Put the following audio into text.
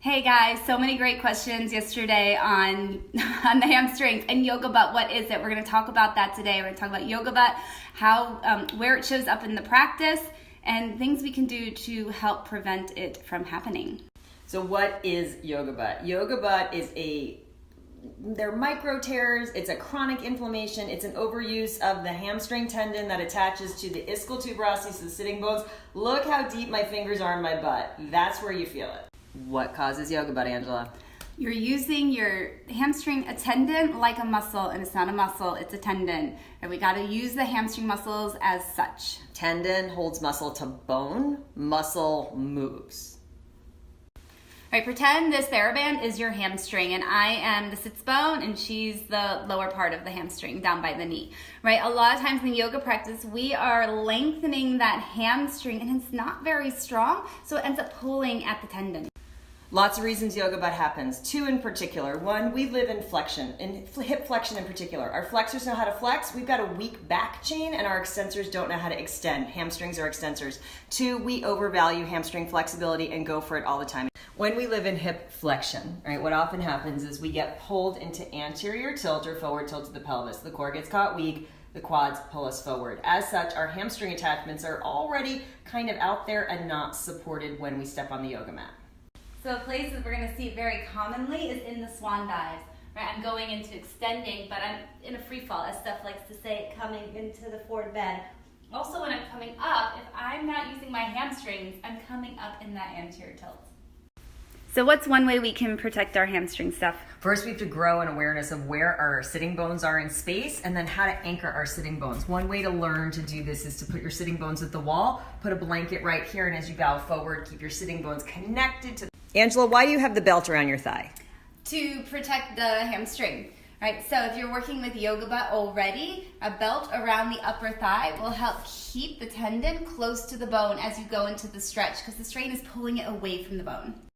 Hey guys, so many great questions yesterday on the hamstrings and yoga butt. What is it? We're going to talk about that today. We're going to talk about yoga butt, how where it shows up in the practice, and things we can do to help prevent it from happening. So what is yoga butt? Yoga butt is they're micro tears, it's a chronic inflammation, it's an overuse of the hamstring tendon that attaches to the ischial tuberosity, so the sitting bones. Look how deep my fingers are in my butt. That's where you feel it. What causes yoga butt, Angela? You're using your hamstring, a tendon, like a muscle, and it's not a muscle, it's a tendon. And we got to use the hamstring muscles as such. Tendon holds muscle to bone, muscle moves. All right, pretend this TheraBand is your hamstring and I am the sits bone and she's the lower part of the hamstring down by the knee, right? A lot of times in yoga practice, we are lengthening that hamstring and it's not very strong, so it ends up pulling at the tendon. Lots of reasons yoga butt happens. Two in particular. One, we live in flexion, in hip flexion in particular. Our flexors know how to flex. We've got a weak back chain and our extensors don't know how to extend. Hamstrings are extensors. Two, we overvalue hamstring flexibility and go for it all the time. When we live in hip flexion, right, what often happens is we get pulled into anterior tilt or forward tilt of the pelvis. The core gets caught weak, the quads pull us forward. As such, our hamstring attachments are already kind of out there and not supported when we step on the yoga mat. So places we're going to see it very commonly is in the swan dives. Right? I'm going into extending, but I'm in a free fall, as Steph likes to say, coming into the forward bend. Also, when I'm coming up, if I'm not using my hamstrings, I'm coming up in that anterior tilt. So what's one way we can protect our hamstring, Steph? First, we have to grow an awareness of where our sitting bones are in space and then how to anchor our sitting bones. One way to learn to do this is to put your sitting bones at the wall, put a blanket right here, and as you bow forward, keep your sitting bones connected to... Angela, why do you have the belt around your thigh? To protect the hamstring. Right, so if you're working with yoga butt already, a belt around the upper thigh will help keep the tendon close to the bone as you go into the stretch because the strain is pulling it away from the bone.